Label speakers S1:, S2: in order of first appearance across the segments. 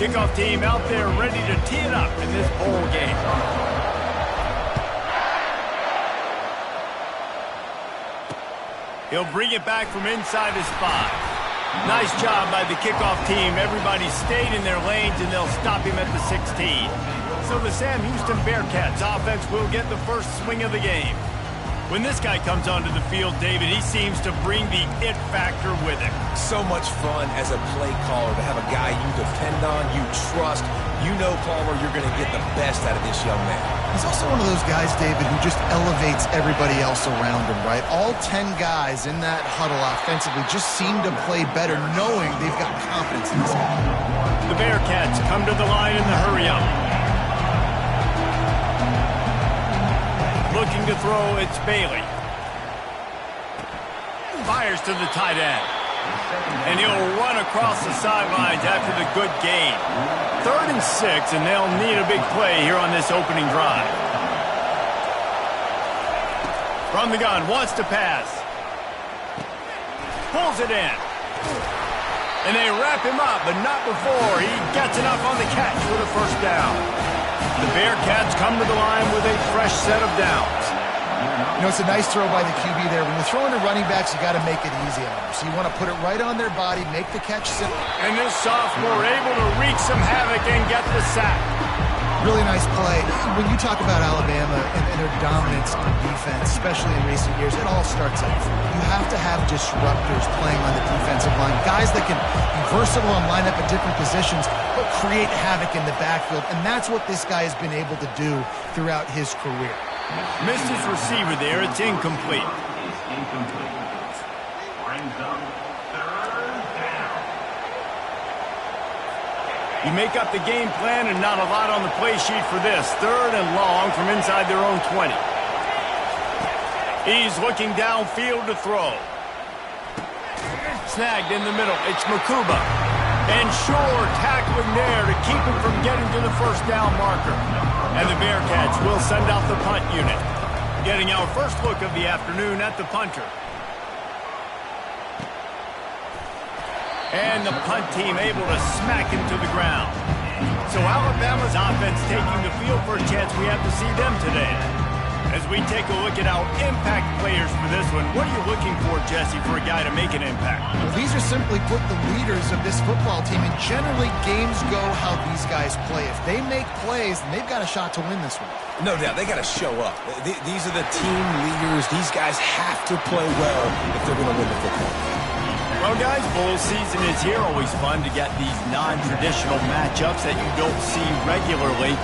S1: Kickoff team out there ready to tee it up in this bowl game. He'll bring it back from inside his 5. Nice job by the kickoff team. Everybody stayed in their lanes, and they'll stop him at the 16. So the Sam Houston Bearcats offense will get the first swing of the game. When this guy comes onto the field, David, he seems to bring the it factor with him.
S2: So much fun as a play caller to have a guy you depend on, you trust. You know, Palmer, you're going to get the best out of this young man.
S3: He's also one of those guys, David, who just elevates everybody else around him, right? All 10 guys in that huddle offensively just seem to play better knowing they've got confidence in this guy.
S1: The Bearcats come to the line in the hurry-up. Looking to throw, it's Bailey. Fires to the tight end. And he'll run across the sidelines after the good gain. 3rd and 6, and they'll need a big play here on this opening drive. From the gun, wants to pass. Pulls it in. And they wrap him up, but not before he gets enough on the catch for the first down. The Bearcats come to the line with a fresh set of downs.
S3: You know, it's a nice throw by the QB there. When you're throwing to running backs, you got to make it easy on them. So you want to put it right on their body, make the catch simple.
S1: And this sophomore able to wreak some havoc and get the sack.
S3: Really nice play. When you talk about Alabama and their dominance on defense, especially in recent years, it all starts up. You have to have disruptors playing on the defensive line, guys that can be versatile and line up at different positions, but create havoc in the backfield. And that's what this guy has been able to do throughout his career.
S1: Missed his receiver there. It's incomplete.
S4: Brings up 3rd down.
S1: You make up the game plan and not a lot on the play sheet for this. 3rd and long from inside their own 20. He's looking downfield to throw. Snagged in the middle. It's Makuba. And Shore tackling there to keep him from getting to the first down marker. And the Bearcats will send out the punt unit. Getting our first look of the afternoon at the punter. And the punt team able to smack him to the ground. So Alabama's offense taking the field for a chance we have to see them today. As we take a look at our impact players for this one, what are you looking for, Jesse, for a guy to make an impact?
S3: Well, these are simply put the leaders of this football team, and generally games go how these guys play. If they make plays, then they've got a shot to win this one.
S2: No doubt, they got to show up. These are the team leaders. These guys have to play well if they're going to win the football game.
S1: Well, guys, bowl season is here. Always fun to get these non-traditional matchups that you don't see regularly.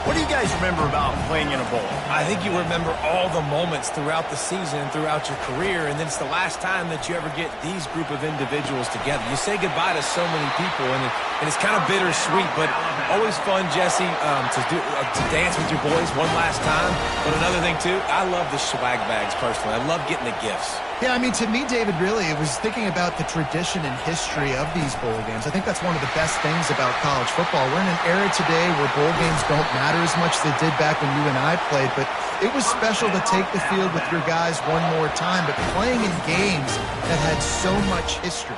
S1: What do you guys remember about playing in a bowl?
S2: I think you remember all the moments throughout the season, throughout your career, and then it's the last time that you ever get these group of individuals together. You say goodbye to so many people, and it's kind of bittersweet, but always fun, Jesse, to dance with your boys one last time. But another thing, too, I love the swag bags, personally. I love getting the gifts.
S3: Yeah, I mean, to me, David, really, it was thinking about the tradition and history of these bowl games. I think that's one of the best things about college football. We're in an era today where bowl games don't matter as much as they did back when you and I played, but it was special to take the field with your guys one more time, but playing in games that had so much history.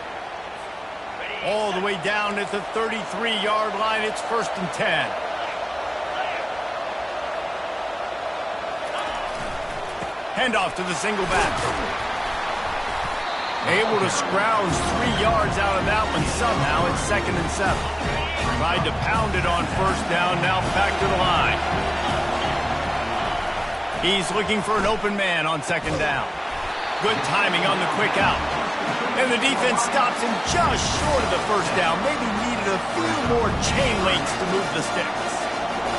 S1: All the way down at the 33-yard line, it's 1st and 10. Handoff to the single back. Able to scrounge 3 yards out of that one somehow. It's 2nd and 7. Tried to pound it on 1st down, now back to the line. He's looking for an open man on 2nd down. Good timing on the quick out. And the defense stops him just short of the 1st down. Maybe needed a few more chain links to move the sticks.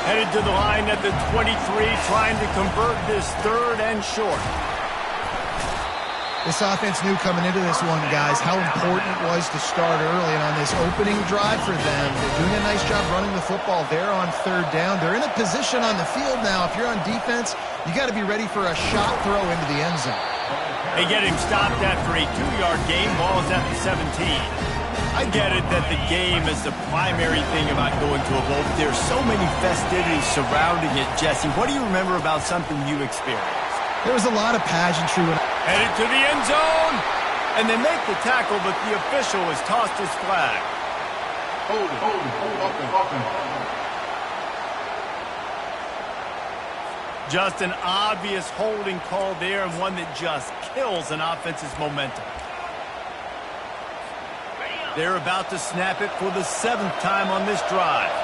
S1: Headed to the line at the 23, trying to convert this 3rd and short.
S3: This offense knew coming into this one, guys, how important it was to start early. And on this opening drive for them, they're doing a nice job running the football there on 3rd down. They're in a position on the field now. If you're on defense, you got to be ready for a shot throw into the end zone.
S1: They get him stopped after a 2-yard gain. Ball is at the 17. I get it that the game is the primary thing about going to a bowl. There's so many festivities surrounding it, Jesse. What do you remember about something you experienced?
S3: There was a lot of pageantry.
S1: Headed to the end zone. And they make the tackle, but the official has tossed his flag. Just an obvious holding call there, and one that just kills an offense's momentum. They're about to snap it for the 7th time on this drive.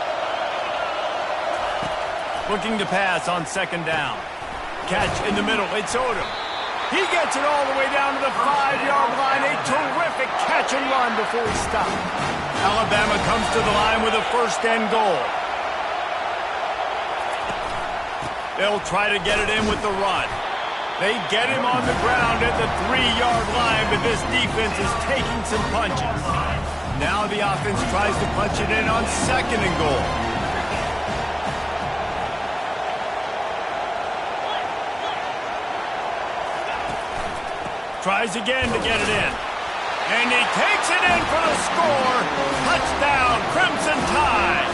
S1: Looking to pass on 2nd down. Catch in the middle. It's Odom. He gets it all the way down to the 5-yard line. A terrific catch and run before he stopped. Alabama comes to the line with a 1st and goal. They'll try to get it in with the run. They get him on the ground at the 3-yard line, but this defense is taking some punches. Now the offense tries to punch it in on 2nd and goal. Tries again to get it in. And he takes it in for the score. Touchdown, Crimson Tide.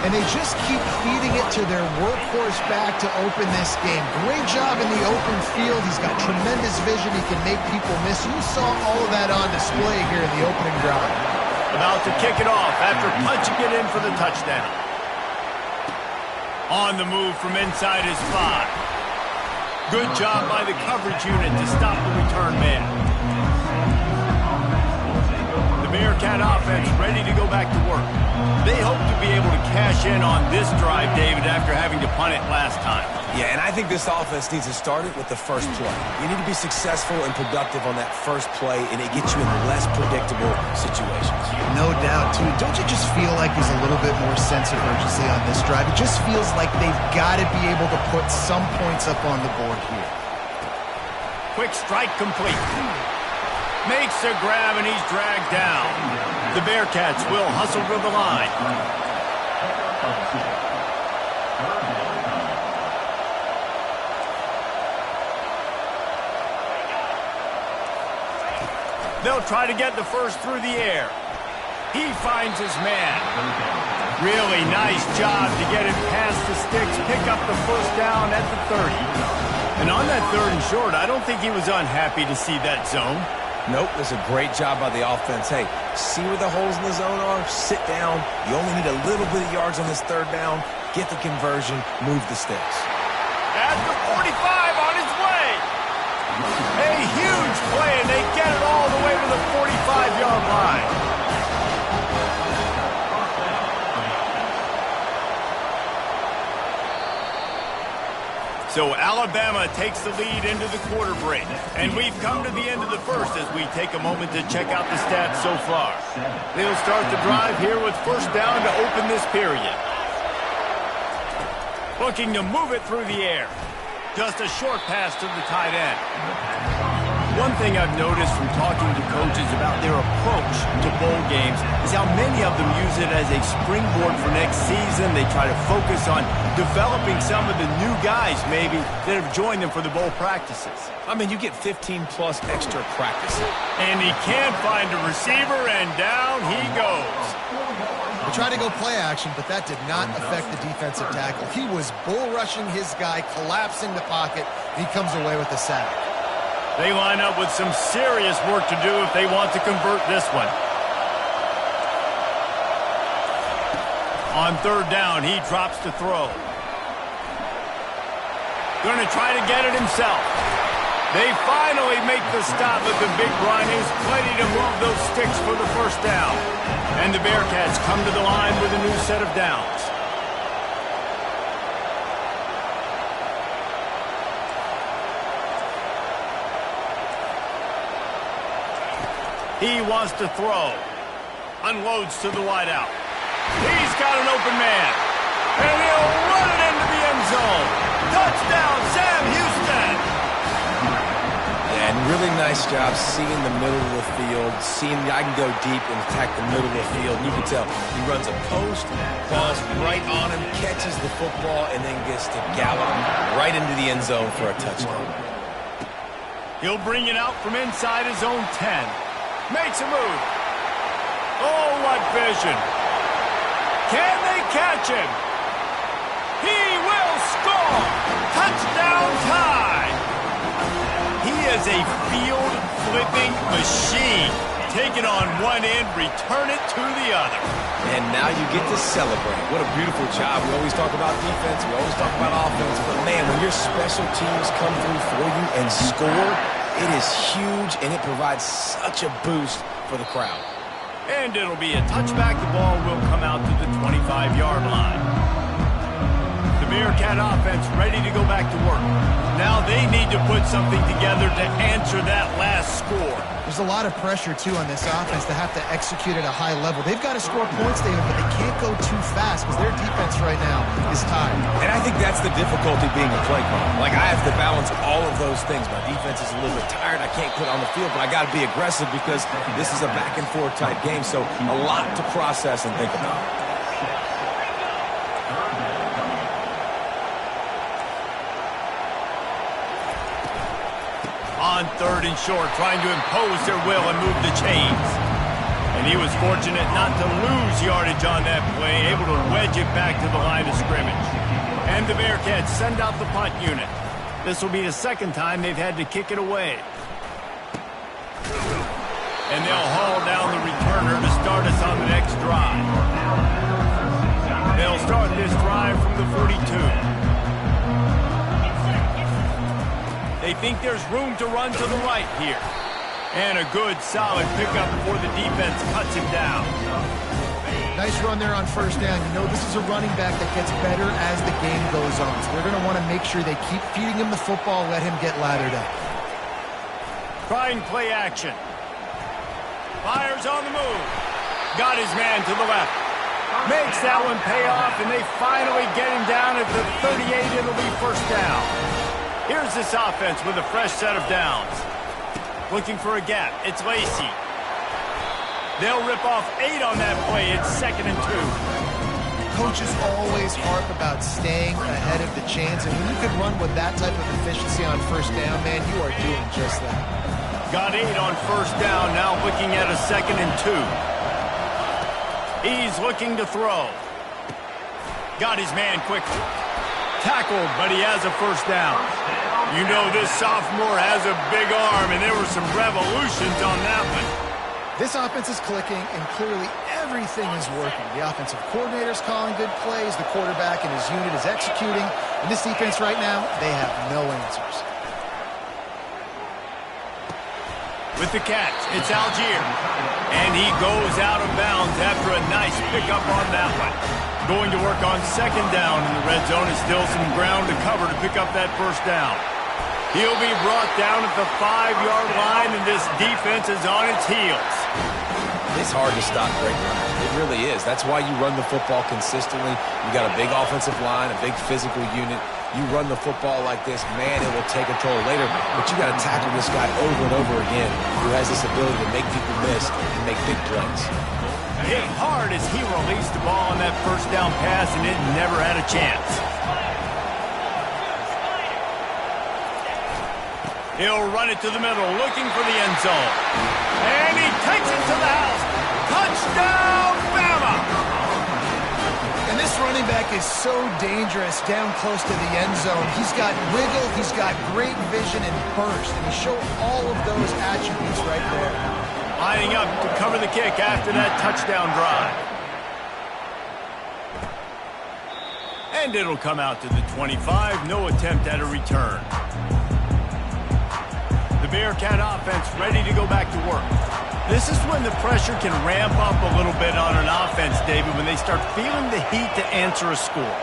S3: And they just keep feeding it to their workhorse back to open this game. Great job in the open field. He's got tremendous vision. He can make people miss. You saw all of that on display here in the opening drive.
S1: About to kick it off after punching it in for the touchdown. On the move from inside his 5. Good job by the coverage unit to stop the return man. The Bearcat offense ready to go back to work. They hope to be able to cash in on this drive, David, after having to punt it last time.
S2: Yeah, and I think this offense needs to start it with the first play. You need to be successful and productive on that first play, and it gets you in less predictable situations.
S3: No doubt, too. Don't you just feel like there's a little bit more sense of urgency on this drive? It just feels like they've got to be able to put some points up on the board here.
S1: Quick strike complete. Makes a grab, and he's dragged down. The Bearcats will hustle to the line. They'll try to get the first through the air. He finds his man. Really nice job to get him past the sticks, pick up the 1st down at the 30. And on that 3rd and short, I don't think he was unhappy to see that zone.
S2: Nope, that's a great job by the offense. Hey, see where the holes in the zone are? Sit down. You only need a little bit of yards on this 3rd down. Get the conversion. Move the sticks.
S1: At the 45 on his way. A huge play, and they get it all the way to the 45-yard line. So Alabama takes the lead into the quarter break. And we've come to the end of the first as we take a moment to check out the stats so far. They'll start the drive here with 1st down to open this period. Looking to move it through the air. Just a short pass to the tight end. One thing I've noticed from talking to coaches about their approach to bowl games is how many of them use it as a springboard for next season. They try to focus on developing some of the new guys, maybe, that have joined them for the bowl practices.
S2: I mean, you get 15-plus extra practices.
S1: And he can't find a receiver, and down he goes.
S3: They tried to go play action, but that did not affect the defensive tackle. He was bull rushing his guy, collapsing the pocket, and he comes away with a sack.
S1: They line up with some serious work to do if they want to convert this one. On 3rd down, he drops to throw. Going to try to get it himself. They finally make the stop, but the big run is plenty to move those sticks for the 1st down. And the Bearcats come to the line with a new set of downs. He wants to throw. Unloads to the wideout. He's got an open man. And he'll run it into the end zone. Touchdown, Sam Houston.
S2: Yeah, and really nice job seeing the middle of the field, seeing I can go deep and attack the middle of the field. You can tell he runs a post, ball's right on him, catches the football, and then gets to gallop right into the end zone for a touchdown.
S1: He'll bring it out from inside his own 10. Makes a move. Oh, what vision. Can they catch him? He will score. Touchdown Tide. He is a field-flipping machine. Take it on one end, return it to the other.
S2: And now you get to celebrate. What a beautiful job. We always talk about defense. We always talk about offense. But, man, when your special teams come through for you and score, it is huge, and it provides such a boost for the crowd.
S1: And it'll be a touchback. The ball will come out to the 25-yard line. The Bearcat offense ready to go back to work. Now they need to put something together to answer that last score.
S3: There's a lot of pressure, too, on this offense to have to execute at a high level. They've got to score points, David, but they can't go too fast because their defense right now is tired.
S2: And I think that's the difficulty being a play caller. Like, I have to balance all of those things. My defense is a little bit tired. I can't put on the field, but I got to be aggressive because this is a back-and-forth type game, so a lot to process and think about.
S1: On third and short, trying to impose their will and move the chains. And he was fortunate not to lose yardage on that play, able to wedge it back to the line of scrimmage. And the Bearcats send out the punt unit. This will be the second time they've had to kick it away. And they'll haul down the returner to start us on the next drive. They'll start this drive from the 42. They think there's room to run to the right here. And a good, solid pickup before the defense cuts him down.
S3: Nice run there on first down. You know this is a running back that gets better as the game goes on. So they're going to want to make sure they keep feeding him the football, let him get lathered up.
S1: Trying play action. Fires on the move. Got his man to the left. Makes that one pay off, and they finally get him down at the 38. It'll be first down. Here's this offense with a fresh set of downs. Looking for a gap. It's Lacey. They'll rip off 8 on that play. It's 2nd and 2.
S3: Coaches always harp about staying ahead of the chains, and when you can run with that type of efficiency on first down, man, you are doing just that.
S1: Got 8 on first down. Now looking at a 2nd and 2. He's looking to throw. Got his man quickly. Tackled, but he has a first down. You know this sophomore has a big arm, and there were some revolutions on that one.
S3: This offense is clicking, and clearly everything is working. The offensive coordinator's calling good plays. The quarterback and his unit is executing. And this defense right now, they have no answers.
S1: With the catch, it's Algier. And he goes out of bounds after a nice pickup on that one. Going to work on second down in the red zone. Is still some ground to cover to pick up that first down. He'll be brought down at the 5-yard line, and this defense is on its heels.
S2: It's hard to stop great runners. It really is. That's why you run the football consistently. You got a big offensive line, a big physical unit. You run the football like this, man, it will take a toll later. But you got to tackle this guy over and over again who has this ability to make people miss and make big plays.
S1: Hit hard as he released the ball on that first down pass, and it never had a chance. He'll run it to the middle, looking for the end zone. And he takes it to the house. Touchdown, Bama!
S3: And this running back is so dangerous down close to the end zone. He's got wiggle, he's got great vision and burst, and he showed all of those attributes right there.
S1: Lining up to cover the kick after that touchdown drive. And it'll come out to the 25. No attempt at a return. The Bearcat offense ready to go back to work. This is when the pressure can ramp up a little bit on an offense, David, when they start feeling the heat to answer a score.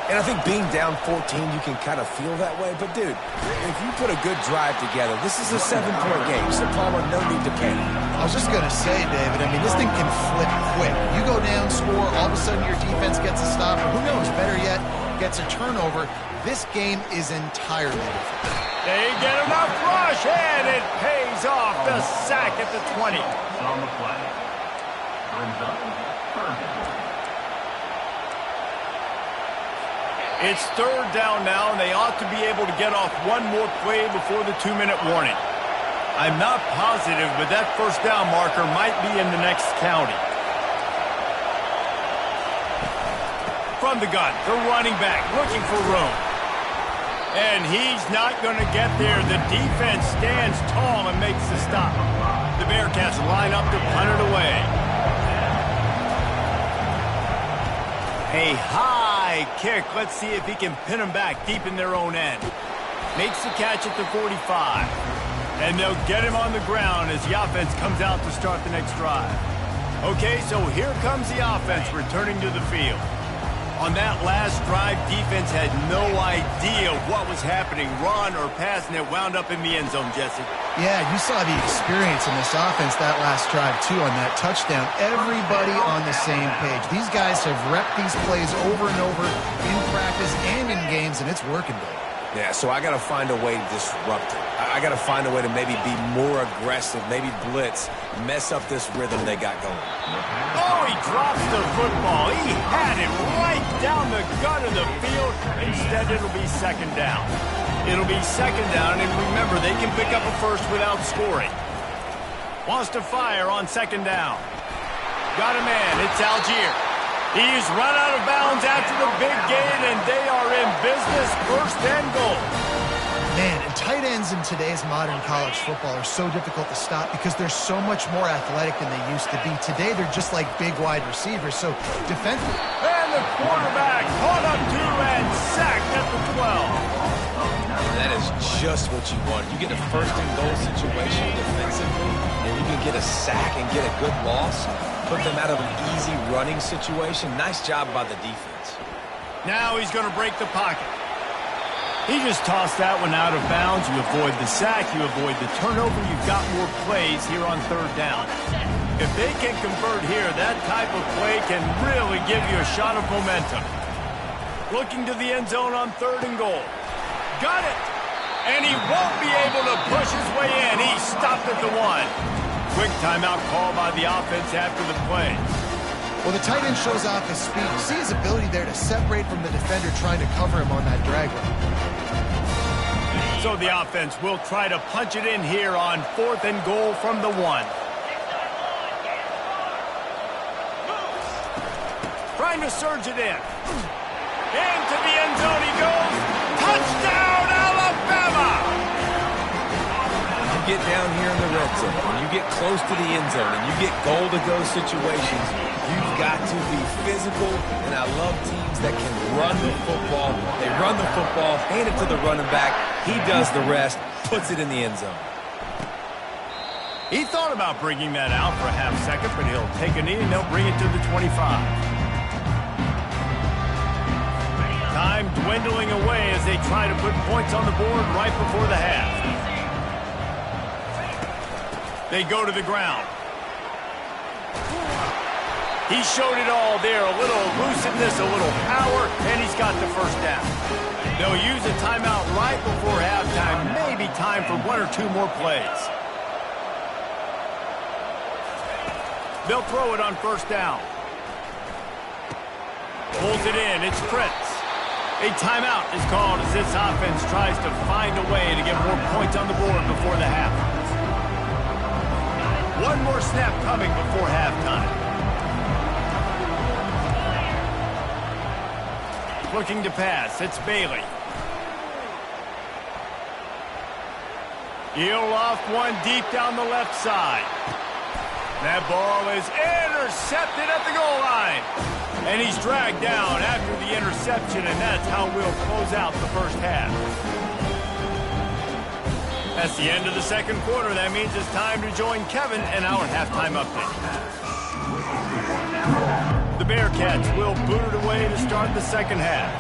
S2: And I think being down 14, you can kind of feel that way. But, dude, if you put a good drive together, this is a 7-point game. So, Palmer, no need to panic.
S3: I was just going to say, David, I mean, this thing can flip quick. You go down, score, all of a sudden your defense gets a stop, or who knows, better yet, gets a turnover. This game is entirely different.
S1: They get enough rush, and it pays off. The sack at the 20.
S4: On the play. Brings up third down.
S1: It's third down now, and they ought to be able to get off one more play before the 2-minute warning. I'm not positive, but that first down marker might be in the next county. From the gun, the running back looking for room. And he's not going to get there. The defense stands tall and makes the stop. The Bearcats line up to punt it away. A high kick. Let's see if he can pin them back deep in their own end. Makes the catch at the 45. And they'll get him on the ground as the offense comes out to start the next drive. Okay, so here comes the offense returning to the field. On that last drive, defense had no idea what was happening, run or pass, and it wound up in the end zone, Jesse.
S3: Yeah, you saw the experience in this offense that last drive, too, on that touchdown. Everybody on the same page. These guys have repped these plays over and over in practice and in games, and it's working, Bill.
S2: Yeah, so I got to find a way to disrupt it. I got to find a way to maybe be more aggressive, maybe blitz, mess up this rhythm they got going.
S1: Oh, he drops the football. He had it right down the gut of the field. Instead, it'll be second down. It'll be second down, and remember, they can pick up a first without scoring. Wants to fire on second down. Got a man. It's Algier. He's run out of bounds after the big gain, and they are in business. First and goal.
S3: Man, and tight ends in today's modern college football are so difficult to stop because they're so much more athletic than they used to be. Today, they're just like big wide receivers. So defensive.
S1: And the quarterback caught up to and sacked at the 12.
S2: That is just what you want. You get a first and goal situation defensively, and you can get a sack and get a good loss. Put them out of an easy running situation. Nice job by the defense.
S1: Now he's going to break the pocket. He just tossed that one out of bounds. You avoid the sack. You avoid the turnover. You've got more plays here on third down. If they can convert here, that type of play can really give you a shot of momentum. Looking to the end zone on third and goal. Got it! And he won't be able to push his way in. He stopped at the 1. Quick timeout call by the offense after the play.
S3: Well, the tight end shows off his speed. You see his ability there to separate from the defender trying to cover him on that drag route.
S1: So the offense will try to punch it in here on fourth and goal from the 1. Trying to surge it in. Into the end zone he goes. Touchdown, Alabama!
S2: Get down here in the red zone, when you get close to the end zone, and you get goal-to-go situations, you've got to be physical, and I love teams that can run the football. They run the football, hand it to the running back, he does the rest, puts it in the end zone.
S1: He thought about bringing that out for a half second, but he'll take a knee and they'll bring it to the 25. Time dwindling away as they try to put points on the board right before the half. They go to the ground. He showed it all there. A little elusiveness, a little power, and he's got the first down. They'll use a timeout right before halftime. Maybe time for 1 or 2 more plays. They'll throw it on first down. Pulls it in. It's Prince. A timeout is called as this offense tries to find a way to get more points on the board before the half. One more snap coming before halftime. Looking to pass. It's Bailey. He'll loft one deep down the left side. That ball is intercepted at the goal line. And he's dragged down after the interception, and that's how we'll close out the first half. That's the end of the second quarter. That means it's time to join Kevin in our halftime update. The Bearcats will boot it away to start the second half.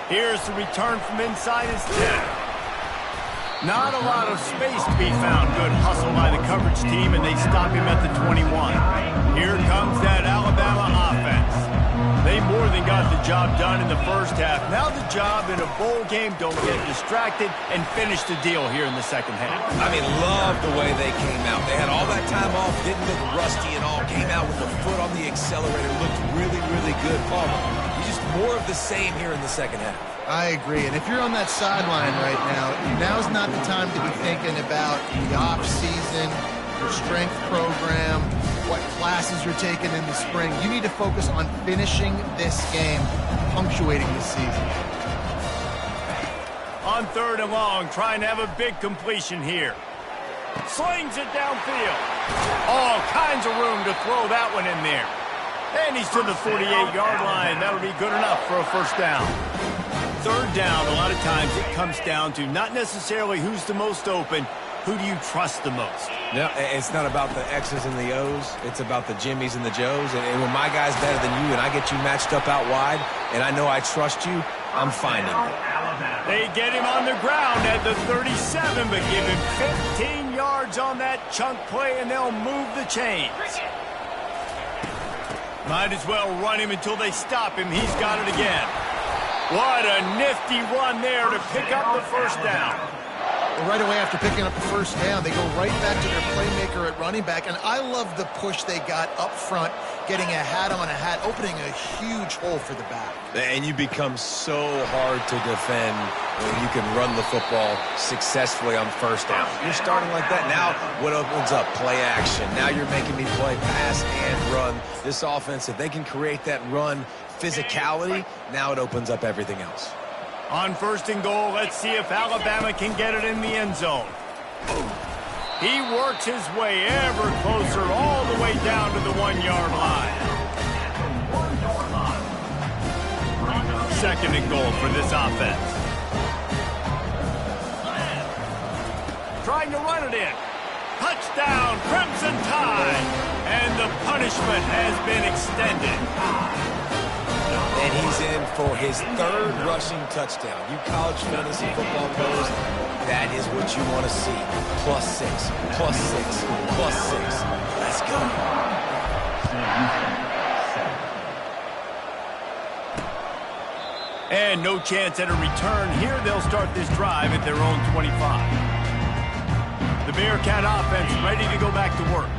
S1: Here's the return from inside his 10. Not a lot of space to be found. Good hustle by the coverage team, and they stop him at the 21. Here comes that Alabama offense. They more than got the job done in the first half. Now the job in a bowl game, don't get distracted, and finish the deal here in the second half.
S2: I mean, love the way they came out. They had all that time off, didn't look rusty at all, came out with the foot on the accelerator, looked really, really good. Palmer, just more of the same here in the second half.
S3: I agree, and if you're on that sideline right now, now's not the time to be thinking about the off-season, your strength program, what classes you're taking in the spring. You need to focus on finishing this game, punctuating this season.
S1: On 3rd and long, trying to have a big completion here. Slings it downfield. All kinds of room to throw that one in there. And he's to the 48-yard line. That'll be good enough for a first down. 3rd down, a lot of times it comes down to not necessarily who's the most open, who do you trust the most?
S2: No, it's not about the X's and the O's. It's about the Jimmies and the Joes. And when my guy's better than you and I get you matched up out wide and I know I trust you, I'm finding you.
S1: They get him on the ground at the 37, but give him 15 yards on that chunk play, and they'll move the chains. Might as well run him until they stop him. He's got it again. What a nifty run there to pick up the first down.
S3: Right away after picking up the first down, they go right back to their playmaker at running back. And I love the push they got up front, getting a hat on a hat, opening a huge hole for the back.
S2: And you become so hard to defend when you can run the football successfully on first down. You're starting like that. Now what opens up? Play action. Now you're making me play pass and run. This offense, if they can create that run physicality, now it opens up everything else.
S1: On 1st and goal, let's see if Alabama can get it in the end zone. He works his way ever closer all the way down to the 1-yard line. 2nd and goal for this offense. Trying to run it in. Touchdown, Crimson Tide. And the punishment has been extended.
S2: And he's in for his 3rd rushing touchdown. You college fantasy football pros, that is what you want to see. +6, +6, +6. Let's go.
S1: And no chance at a return. Here they'll start this drive at their own 25. The Bearcat offense ready to go back to work.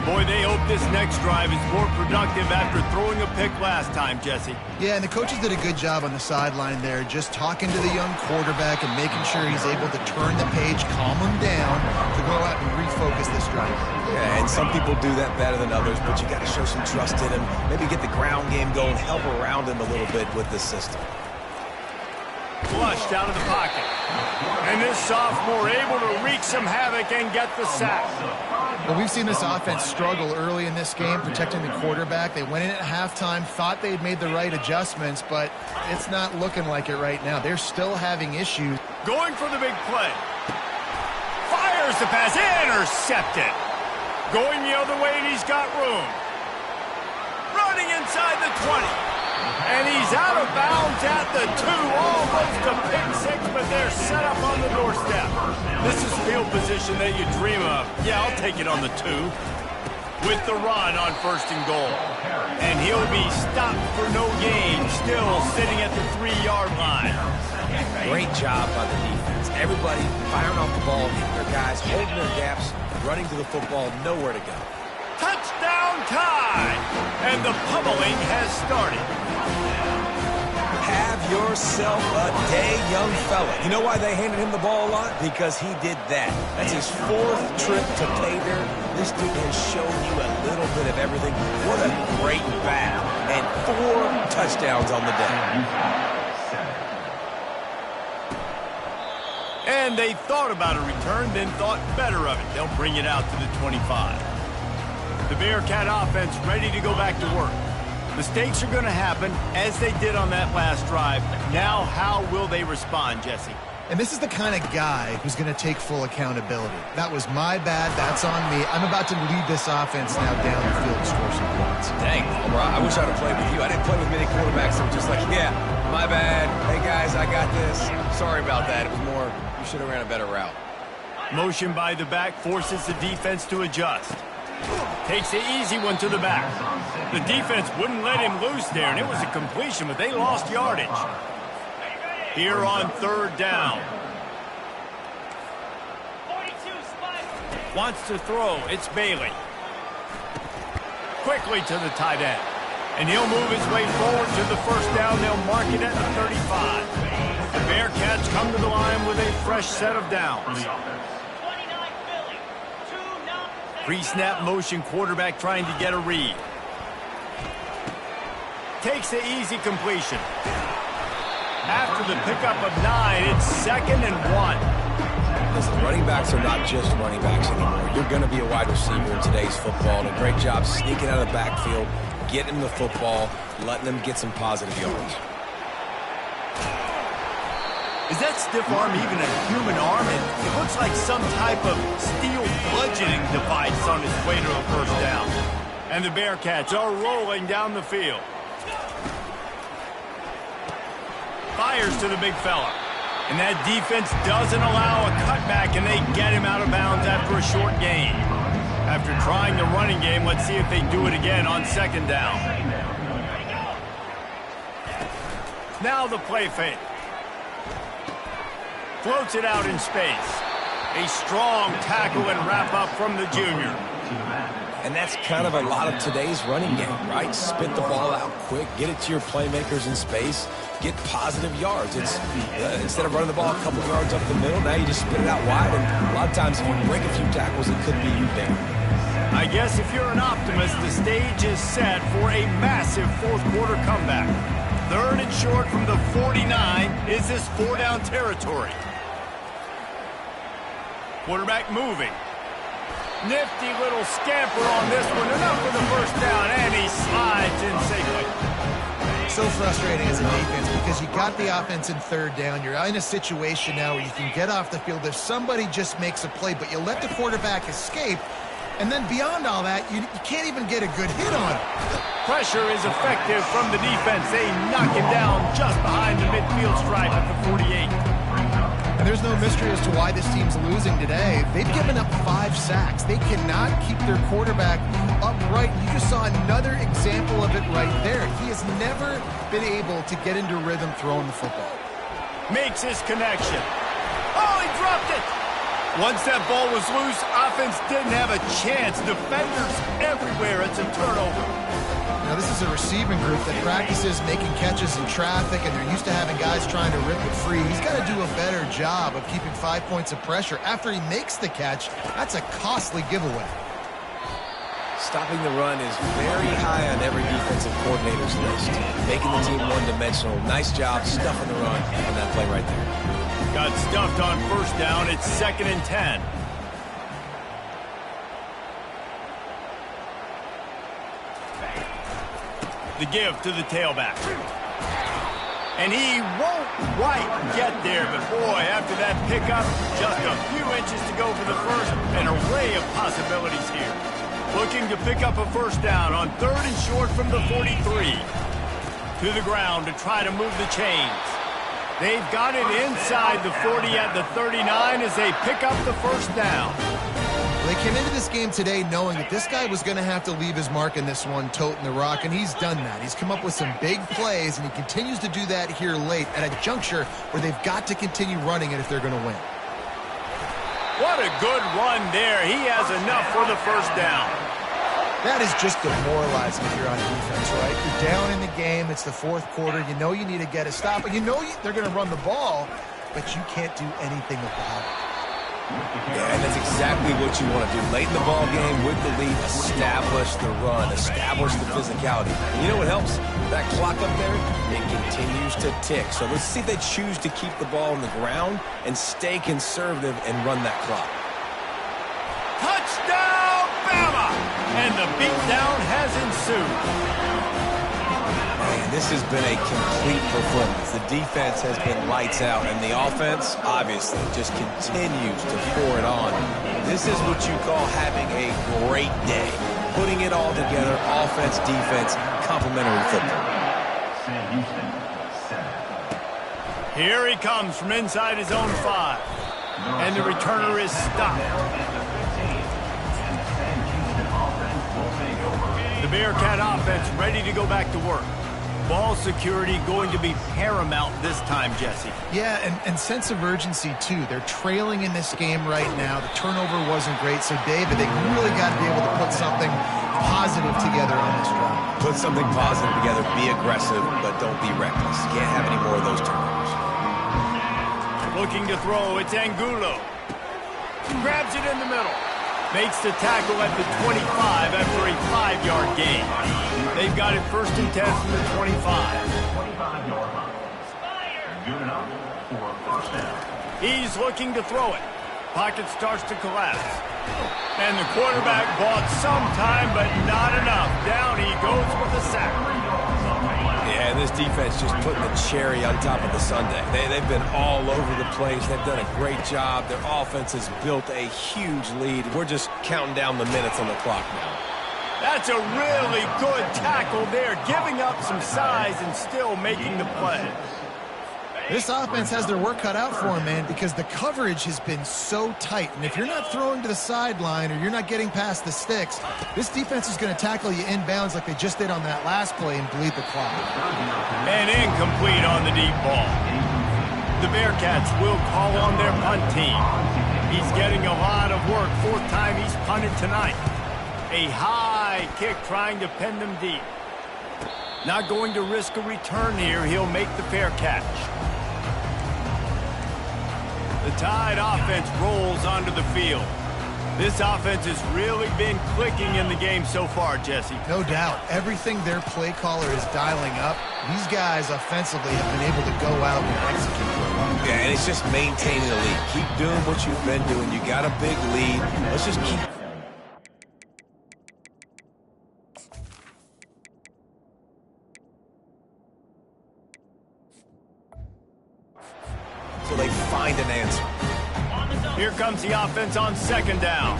S1: Boy, they hope this next drive is more productive after throwing a pick last time, Jesse.
S3: Yeah, and the coaches did a good job on the sideline there, just talking to the young quarterback and making sure he's able to turn the page, calm him down, to go out and refocus this drive.
S2: Yeah, and some people do that better than others, but you got to show some trust in him. Maybe get the ground game going, help around him a little bit with the system.
S1: Flushed out of the pocket. And this sophomore able to wreak some havoc and get the sack.
S3: Well, we've seen this offense struggle early in this game, protecting the quarterback. They went in at halftime, thought they'd made the right adjustments, but it's not looking like it right now. They're still having issues.
S1: Going for the big play. Fires the pass, intercepted. Going the other way, and he's got room. Running inside the 20. And he's out of bounds at the 2, almost a pick 6, but they're set up on the doorstep. This is field position that you dream of. Yeah, I'll take it on the 2. With the run on 1st and goal. And he'll be stopped for no gain, still sitting at the 3-yard line.
S2: Great job by the defense. Everybody firing off the ball, hitting their guys, holding their gaps, running to the football, nowhere to go.
S1: Touchdown Tide! And the pummeling has started.
S2: Have yourself a day, young fella. You know why they handed him the ball a lot? Because he did that. That's his 4th trip to pay dirt. This dude has shown you a little bit of everything. What a great bat. And 4 touchdowns on the day.
S1: And they thought about a return, then thought better of it. They'll bring it out to the 25. The Bearcat offense ready to go back to work. Mistakes are going to happen, as they did on that last drive. Now, how will they respond, Jesse?
S3: And this is the kind of guy who's going to take full accountability. That was my bad. That's on me. I'm about to lead this offense now down the field and score some points.
S2: Dang, LeBron, I wish I'd have played with you. I didn't play with many quarterbacks that were just like, yeah, my bad. Hey, guys, I got this. Sorry about that. It was more, you should have ran a better route.
S1: Motion by the back forces the defense to adjust. Takes the easy one to the back. The defense wouldn't let him loose there, and it was a completion, but they lost yardage. Here on 3rd down. Wants to throw. It's Bailey. Quickly to the tight end. And he'll move his way forward to the first down. They'll mark it at the 35. The Bearcats come to the line with a fresh set of downs. Pre-snap motion, quarterback trying to get a read. Takes the easy completion. After the pickup of 9, it's 2nd and 1.
S2: Listen, running backs are not just running backs anymore. You're going to be a wide receiver in today's football, and a great job sneaking out of the backfield, getting them the football, letting them get some positive yards.
S1: Is that stiff arm even a human arm? It looks like some type of steel bludgeoning device on its way to a first down. And the Bearcats are rolling down the field. Fires to the big fella. And that defense doesn't allow a cutback, and they get him out of bounds after a short gain. After trying the running game, let's see if they do it again on 2nd down. Now the play fake. Floats it out in space. A strong tackle and wrap up from the junior.
S2: And that's kind of a lot of today's running game, right? Spit the ball out quick, get it to your playmakers in space, get positive yards. It's instead of running the ball a couple yards up the middle, now you just spit it out wide, and a lot of times if you break a few tackles, it could be you there.
S1: I guess if you're an optimist, the stage is set for a massive fourth-quarter comeback. 3rd and short from the 49. Is this 4-down territory? Quarterback moving. Nifty little scamper on this one. Enough for the first down, and he slides in safely.
S3: So frustrating as a defense because you got the offense in 3rd down. You're in a situation now where you can get off the field if somebody just makes a play, but you let the quarterback escape, and then beyond all that, you can't even get a good hit on him.
S1: Pressure is effective from the defense. They knock him down just behind the midfield stripe at the 48.
S3: And there's no mystery as to why this team's losing today. They've given up 5 sacks. They cannot keep their quarterback upright. You just saw another example of it right there. He has never been able to get into rhythm throwing the football.
S1: Makes his connection. Oh, he dropped it! Once that ball was loose, offense didn't have a chance. Defenders everywhere. It's a turnover.
S3: Now, this is a receiving group that practices making catches in traffic, and they're used to having guys trying to rip it free. He's got to do a better job of keeping 5 points of pressure. After he makes the catch, that's a costly giveaway.
S2: Stopping the run is very high on every defensive coordinator's list. Making the team one-dimensional. Nice job stuffing the run on that play right there.
S1: Got stuffed on first down. It's 2nd and 10. The give to the tailback. And he won't quite get there, but boy, after that pickup, just a few inches to go for the first. An array of possibilities here. Looking to pick up a first down on 3rd and short from the 43. To the ground to try to move the chains. They've got it inside the 40 at the 39 as they pick up the first down.
S3: They came into this game today knowing that this guy was going to have to leave his mark in this one, toting the rock, and he's done that. He's come up with some big plays, and he continues to do that here late at a juncture where they've got to continue running it if they're going to win.
S1: What a good run there. He has enough for the first down.
S3: That is just demoralizing if you're on defense, right? You're down in the game. It's the 4th quarter. You know you need to get a stop, but you know they're going to run the ball, but you can't do anything about it.
S2: Yeah, and that's exactly what you want to do. Late in the ball game with the lead, establish the run, establish the physicality. And you know what helps? That clock up there, it continues to tick. So let's see if they choose to keep the ball on the ground and stay conservative and run that clock.
S1: Touchdown, Bama! And the beatdown has ensued.
S2: Man, this has been a complete performance. The defense has been lights out, and the offense, obviously, just continues to pour it on. This is what you call having a great day. Putting it all together, offense, defense, complementary football.
S1: Here he comes from inside his own 5. And the returner is stopped. The Bearcat offense ready to go back to work. Ball security going to be paramount this time, Jesse.
S3: Yeah, and sense of urgency, too. They're trailing in this game right now. The turnover wasn't great, so, David, they really got to be able to put something positive together on this drive.
S2: Put something positive together, be aggressive, but don't be reckless. Can't have any more of those turnovers.
S1: Looking to throw, it's Angulo. Grabs it in the middle. Makes the tackle at the 25 after a 5-yard gain. They've got it 1st and 10 from the 25.
S4: Good enough for a first down.
S1: He's looking to throw it. Pocket starts to collapse. And the quarterback bought some time, but not enough. Down he goes with a sack.
S2: Yeah, and this defense just putting the cherry on top of the sundae. They've been all over the place. They've done a great job. Their offense has built a huge lead. We're just counting down the minutes on the clock now.
S1: That's a really good tackle there, giving up some size and still making the play.
S3: This offense has their work cut out for them, man, because the coverage has been so tight. And if you're not throwing to the sideline or you're not getting past the sticks, this defense is going to tackle you inbounds like they just did on that last play and bleed the clock.
S1: And incomplete on the deep ball. The Bearcats will call on their punt team. He's getting a lot of work. Fourth time he's punted tonight. A high kick trying to pin them deep. Not going to risk a return here. He'll make the fair catch. The Tide offense rolls onto the field. This offense has really been clicking in the game so far, Jesse.
S3: No doubt. Everything their play caller is dialing up, these guys offensively have been able to go out and execute for a while.
S2: Yeah, and it's just maintaining the lead. Keep doing what you've been doing. You got a big lead. Let's just keep... So they find an answer.
S1: Here comes the offense on second down.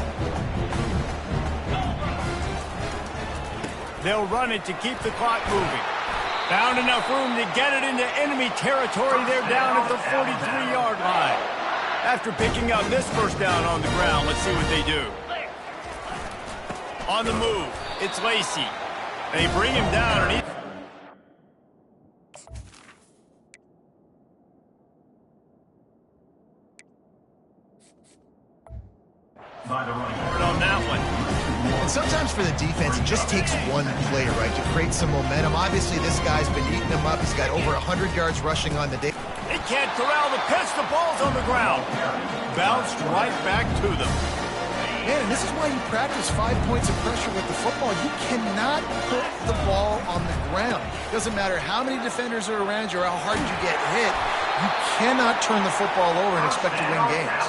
S1: They'll run it to keep the clock moving. Found enough room to get it into enemy territory. They're down at the 43-yard line. After picking up this first down on the ground, let's see what they do. On the move, it's Lacey. They bring him down, and he... on that one.
S3: And sometimes for the defense, it just takes one play, right, to create some momentum. Obviously, this guy's been eating them up. He's got over 100 yards rushing on the day.
S1: They can't corral the pitch. The ball's on the ground. Bounced right back to them.
S3: Man, and this is why you practice 5 points of pressure with the football. You cannot put the ball on the ground. Doesn't matter how many defenders are around you or how hard you get hit. You cannot turn the football over and expect to win games.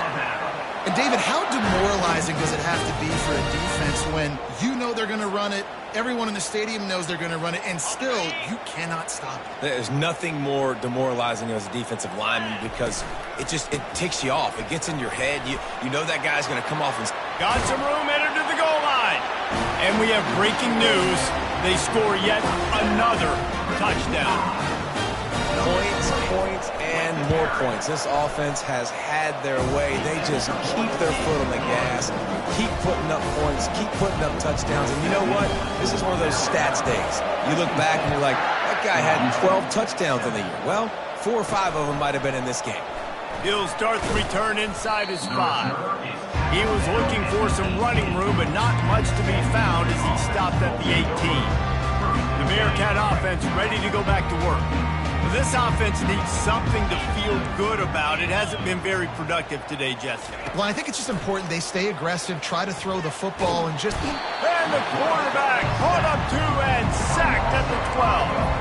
S3: And, David, how demoralizing does it have to be for a defense when you know they're going to run it, everyone in the stadium knows they're going to run it, and still you cannot stop it?
S2: There's nothing more demoralizing as a defensive lineman because it ticks you off. It gets in your head. You know that guy's going to come off and...
S1: Got some room headed to the goal line. And we have breaking news. They score yet another touchdown. Points, and more points.
S2: This offense has had their way. They just keep their foot on the gas, keep putting up points, keep putting up touchdowns. And you know what? This is one of those stats days. You look back and you're like, that guy had 12 touchdowns in the year. Well, 4 or 5 of them might have been in this game.
S1: He'll start the return inside his 5. He was looking for some running room, but not much to be found as he stopped at the 18. The Bearcat offense ready to go back to work. This offense needs something to feel good about. It hasn't been very productive today, Jesse.
S3: Well, I think it's just important they stay aggressive, try to throw the football, and just...
S1: And the quarterback caught up to and sacked at the 12.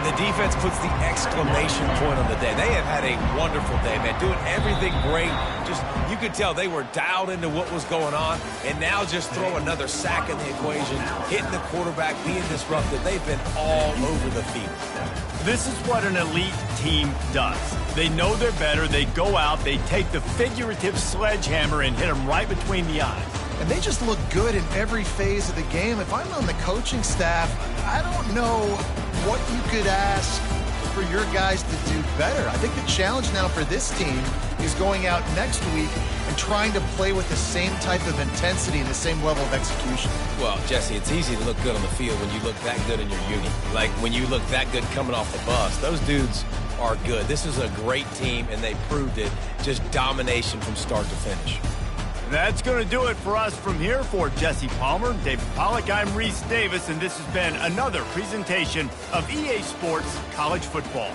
S2: The defense puts the exclamation point on the day. They have had a wonderful day, man, doing everything great. Just, you could tell they were dialed into what was going on, and now just throw another sack in the equation, hitting the quarterback, being disrupted. They've been all over the field.
S1: This is what an elite team does. They know they're better. They go out, they take the figurative sledgehammer and hit them right between the eyes.
S3: And they just look good in every phase of the game. If I'm on the coaching staff, I don't know what you could ask for your guys to do better. I think the challenge now for this team is going out next week and trying to play with the same type of intensity and the same level of execution.
S2: Well, Jesse, it's easy to look good on the field when you look that good in your uni. Like when you look that good coming off the bus. Those dudes are good. This is a great team, and they proved it. Just domination from start to finish.
S1: That's going to do it for us from here. For Jesse Palmer, David Pollack, I'm Reese Davis, and this has been another presentation of EA Sports College Football.